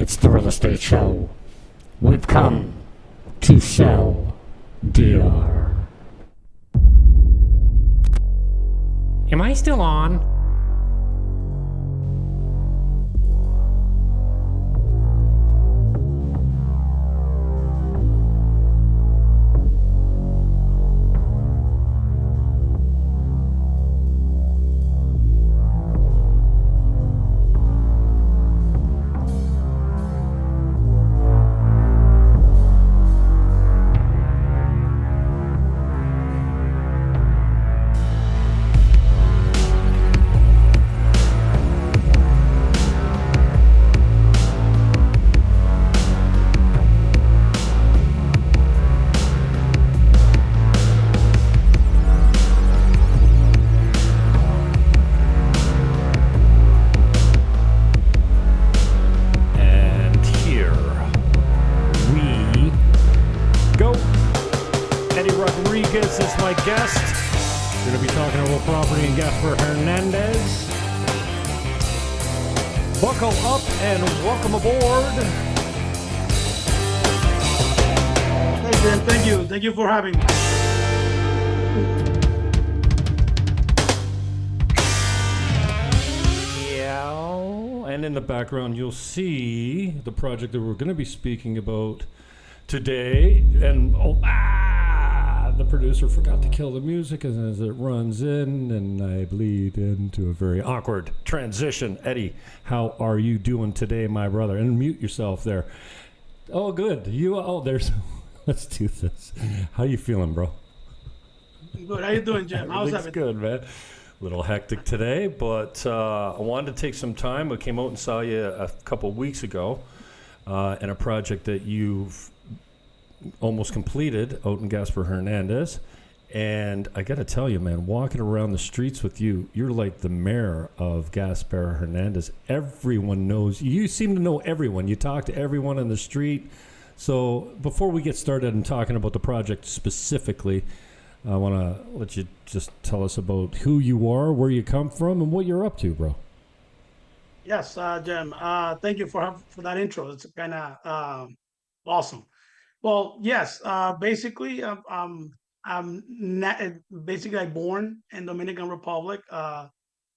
It's the real estate show. We've come to sell DR. Am I still on? Gaspar Hernández. Buckle up and welcome aboard. Hey, Jim, thank you. Thank you for having me. Yeah. And in the background, you'll see the project that we're going to be speaking about today. And the producer forgot to kill the music as it runs in, and I bleed into a very awkward transition. Eddy, how are you doing today, my brother? And mute yourself there. Oh, good. There's. Let's do this. How you feeling, bro? Good. How you doing, Jim? How's everything? Good, man. A little hectic today, but I wanted to take some time. I came out and saw you a couple of weeks ago in a project that you've almost completed out in Gaspar Hernández. And I got to tell you, man, walking around the streets with you, you're like the mayor of Gaspar Hernández. Everyone knows. You seem to know everyone. You talk to everyone on the street. So before we get started and talking about the project specifically, I want to let you just tell us about who you are, where you come from, and what you're up to, bro. Yes, Jim. Thank you for that intro. It's kind of awesome. Well, yes. Basically, basically born in Dominican Republic.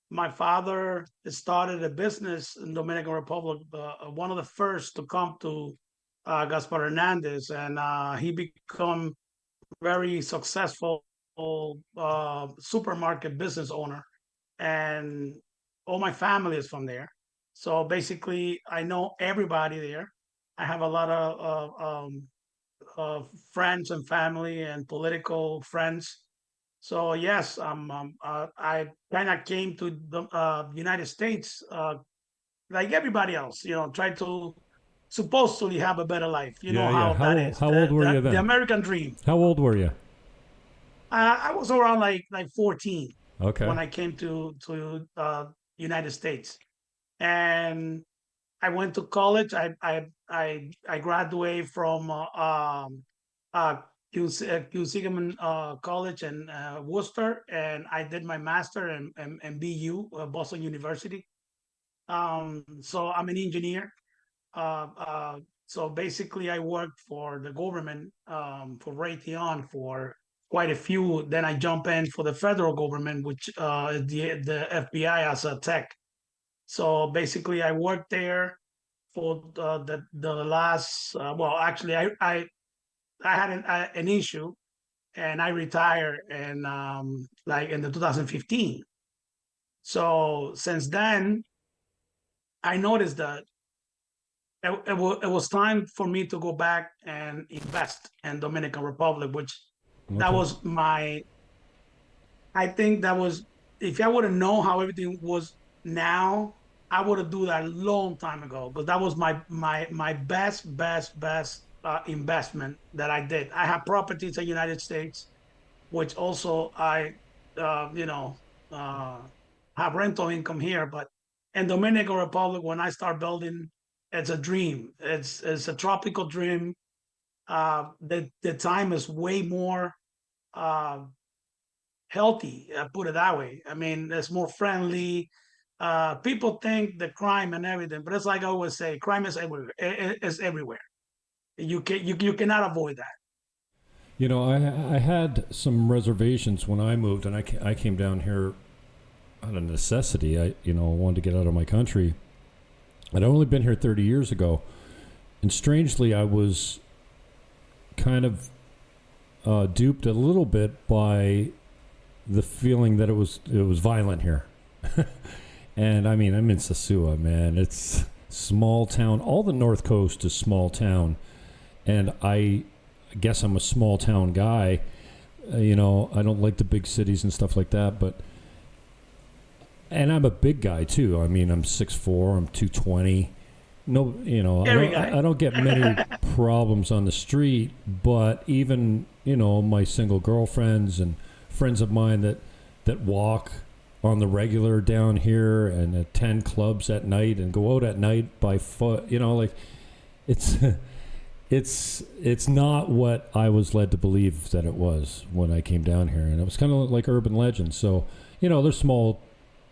My father started a business in Dominican Republic. One of the first to come to Gaspar Hernandez, and he become very successful supermarket business owner, and all my family is from there. So basically, I know everybody there. I have a lot of friends and family and political friends. So yes, I kind of came to the United States like everybody else. Try to supposedly have a better life. You know how that is. How old were you then? The American dream. How old were you? I was around like 14 Okay. when I came to United States, and I went to college. I graduated from College in Worcester, and I did my master in BU, Boston University. So I'm an engineer. So basically, I worked for the government, for Raytheon for quite a few. Then I jump in for the federal government, which is the FBI as a tech. So basically, I worked there for the last. Well, actually, I had an issue, and I retired and like in the 2015. So since then, I noticed that it was time for me to go back and invest in Dominican Republic, which that was I think that was, if I would have known how everything was now, I would have do that a long time ago, because that was my best investment that I did. I have properties in the United States, which also I have rental income here, but in Dominican Republic, when I start building, it's a dream. It's a tropical dream. The time is way more healthy. I put it that way. I mean, it's more friendly. people think the crime and everything, but it's like I always say, crime is everywhere. It's everywhere. You cannot avoid that. You know, I had some reservations when I moved, and I came down here out of necessity. I wanted to get out of my country. I'd only been here 30 years ago, and strangely, I was kind of duped a little bit by the feeling that it was violent here. And I mean, I'm in Sosua, man. It's small town. All the North Coast is small town, and I guess I'm a small town guy. I don't like the big cities and stuff like that, and I'm a big guy too. I mean, I'm 6'4", I'm 220. No, I don't get many problems on the street, but even, my single girlfriends and friends of mine that walk on the regular down here and attend clubs at night and go out at night by foot, it's not what I was led to believe that it was when I came down here. And it was kind of like urban legend. So, there's small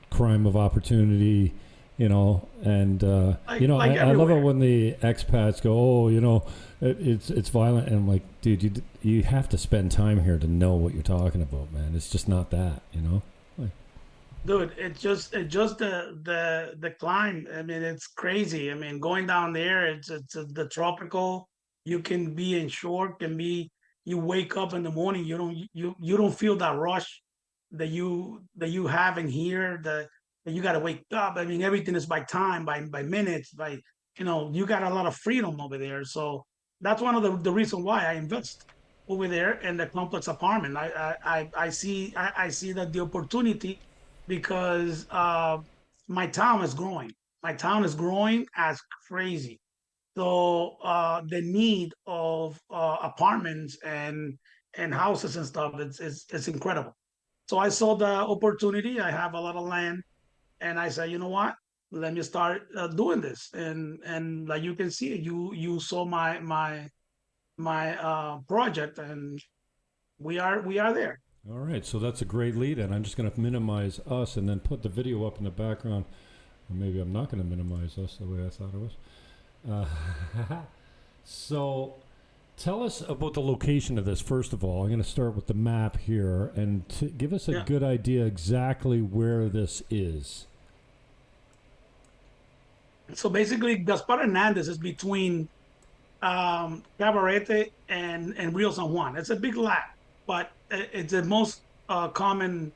crime of opportunity, and I love it when the expats go, it's violent, and I'm like, dude, you have to spend time here to know what you're talking about, man. It's just not that, Dude, it's just the climb. I mean, it's crazy. I mean, going down there, it's the tropical. You can be in short, you wake up in the morning, you don't feel that rush that you have in here. That you got to wake up. I mean, everything is by time, by minutes, you got a lot of freedom over there. So that's one of the reason why I invest over there in the complex apartment. I see that the opportunity, because my town is growing. My town is growing as crazy. So the need of apartments and houses and stuff, it's incredible. So I saw the opportunity. I have a lot of land, and I said, you know what? Let me start doing this. And like you can see, you saw my project, and we are there. All right, so that's a great lead, and I'm just going to minimize us and then put the video up in the background. Or maybe I'm not going to minimize us the way I thought it was. So tell us about the location of this, first of all. I'm going to start with the map here, and give us a good idea exactly where this is. So basically, Gaspar Hernández is between Cabarete and Rio San Juan. It's a big lot, but it's the most common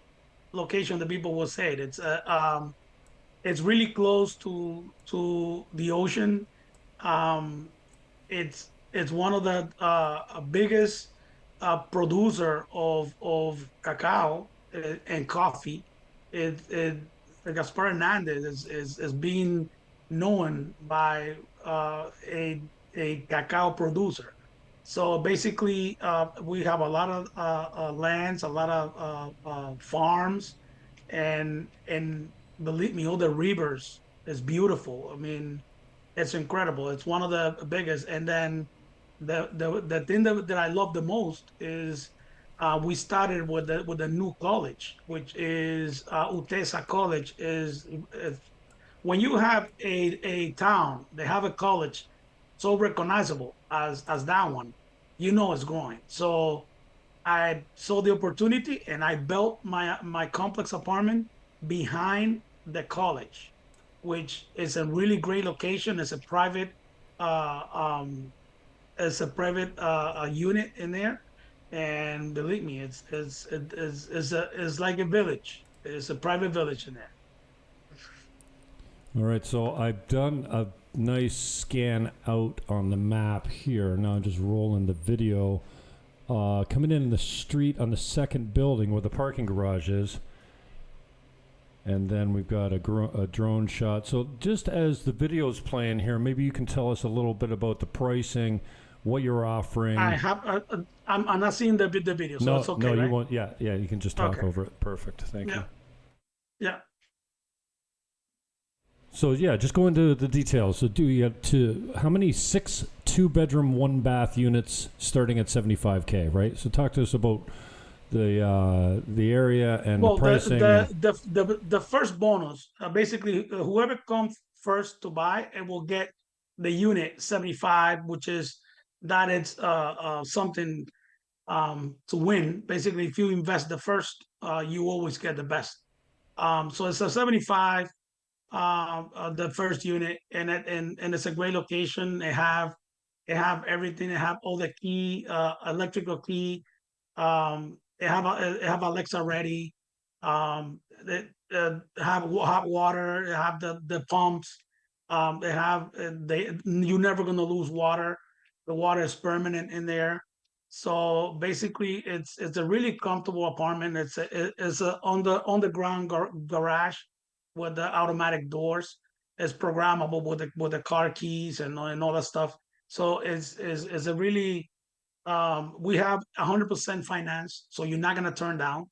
location that people will say it. It's really close to the ocean. It's one of the biggest producer of cacao and coffee. Gaspar Hernandez is being known by a cacao producer. So basically, we have a lot of lands, a lot of farms, and believe me, all the rivers is beautiful. I mean, it's incredible. It's one of the biggest. And then the thing that I love the most is we started with the new college, which is Utesa College. Is when you have a town, they have a college so recognizable as that one, it's growing. So I saw the opportunity, and I built my complex apartment behind the college, which is a really great location. It's a private unit in there, and believe me, it's like a village. It's a private village in there. All right, so I've done a nice scan out on the map here. Now I'm just rolling the video. Coming in the street on the second building where the parking garage is. And then we've got a drone shot. So just as the video's playing here, maybe you can tell us a little bit about the pricing, what you're offering. I'm not seeing the video, so it's okay. No, you right? won't. Yeah, you can just talk over it. Perfect. Thank you. Yeah. So just go into the details. So how many 6 2-bedroom 1-bath units starting at $75K, right? So talk to us about the area and Well, the pricing. the first bonus, basically, whoever comes first to buy, it will get the unit 75, which is that it's something to win. Basically, if you invest the first, you always get the best. So it's a 75, the first unit, and it's a great location. They have everything. They have all the key, electrical key. They have Alexa ready. They have hot water. They have the pumps. They have you're never gonna lose water. The water is permanent in there. So basically, it's a really comfortable apartment. It's a on the ground garage with the automatic doors. It's programmable with the car keys and all that stuff. So it's a really we have 100% finance, so you're not gonna turn down.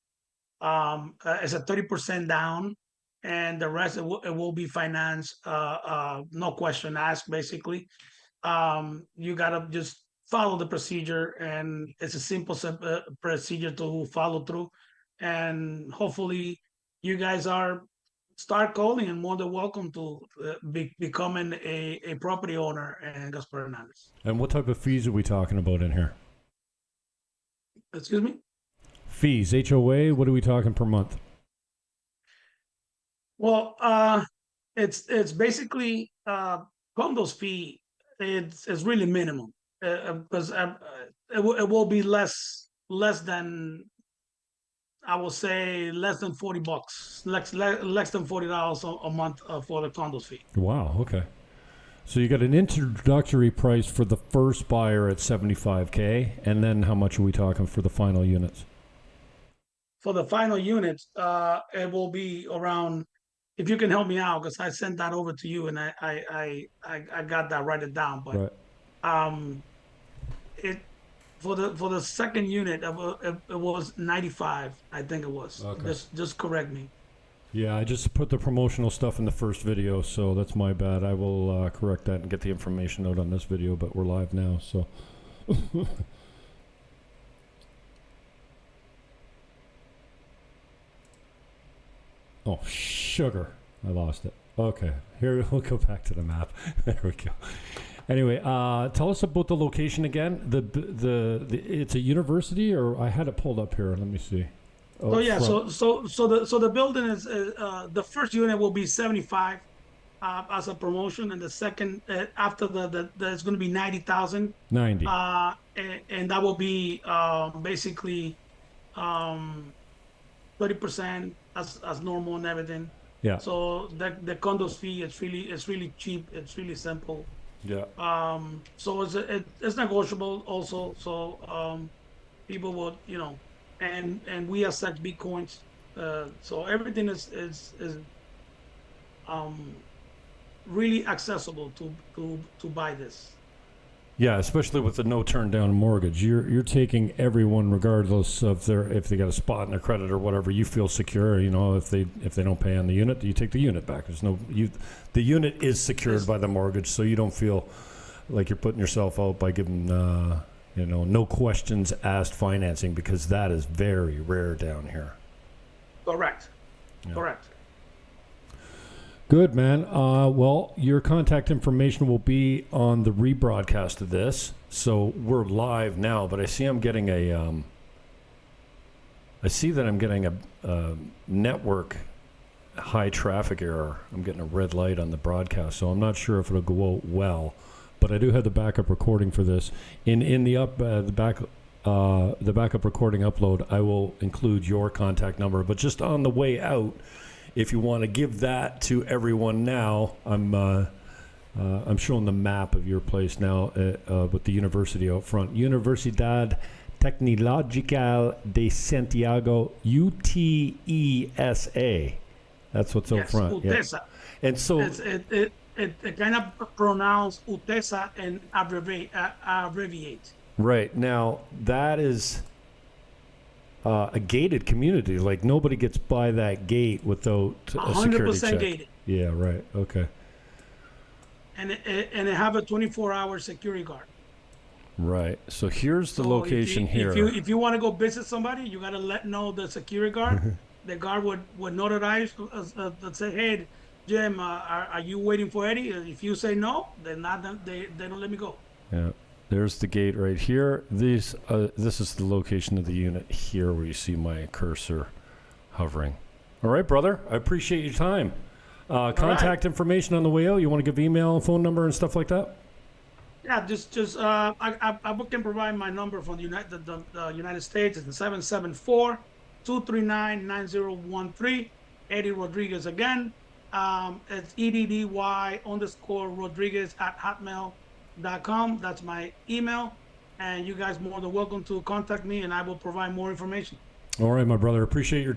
It's a 30% down, and the rest it will be financed. No question asked, basically. You gotta just follow the procedure, and it's a simple procedure to follow through. And hopefully, you guys are start calling and more than welcome to becoming a property owner in Gaspar Hernández. And what type of fees are we talking about in here? Excuse me? Fees, HOA, what are we talking per month? Well, it's basically condos fee. It's really minimum because it will be less than, I will say, less than $40, less than $40 a month for the condos fee. Wow, okay. So you got an introductory price for the first buyer at $75K, and then how much are we talking for the final units? For the final units, it will be around. If you can help me out, because I sent that over to you and I got that, write it down. But right. It for the second unit, it was 95. I think it was. Okay. Just correct me. Yeah, I just put the promotional stuff in the first video, so that's my bad. I will correct that and get the information out on this video, but we're live now, so. Oh, sugar. I lost it. Okay, here we'll go back to the map. There we go. Anyway, tell us about the location again. The it's a university, or I had it pulled up here. Let me see. Oh yeah, so the building is the first unit will be 75 as a promotion, and the second after the it's going to be 90,000. 90. And that will be basically 30% as normal and everything. Yeah. So the condos fee it's really cheap. It's really simple. Yeah. So it's negotiable also. So people will and we accept Bitcoins. So everything is really accessible to buy this. Yeah, especially with the no turn down mortgage. You're taking everyone regardless of if they got a spot in their credit or whatever. You feel secure, if they don't pay on the unit, you take the unit back. The unit is secured by the mortgage, so you don't feel like you're putting yourself out by giving no questions asked financing, because that is very rare down here. Correct. Yeah. Correct. Good, man. Well, your contact information will be on the rebroadcast of this. So we're live now, but I see I'm getting a network high traffic error. I'm getting a red light on the broadcast, so I'm not sure if it'll go out well. But I do have the backup recording for this. In the backup recording upload, I will include your contact number. But just on the way out, if you want to give that to everyone now, I'm showing the map of your place now with the university out front. Universidad Tecnológica de Santiago, UTESA. That's what's out front. Utesa. Yeah. And so it kind of pronounced Utesa and abbreviate. Right. Now, that is a gated community. Like, nobody gets by that gate without a security check. 100% gated. Yeah, right. Okay. And it have a 24-hour security guard. Right. So here's the So location here. If you want to go visit somebody, you got to know the security guard. The guard would notarize, say, "Hey, Jim, are you waiting for Eddie?" If you say no, then they don't let me go. Yeah. There's the gate right here. This is the location of the unit here where you see my cursor hovering. All right, brother. I appreciate your time. Contact information on the way out. You want to give email, phone number, and stuff like that? Yeah, I can provide my number from the United States. It's 774-239-9013. Eddie Rodriguez again. It's EDDY_Rodriguez@hotmail.com. That's my email, and you guys more than welcome to contact me, and I will provide more information. All right, my brother. Appreciate your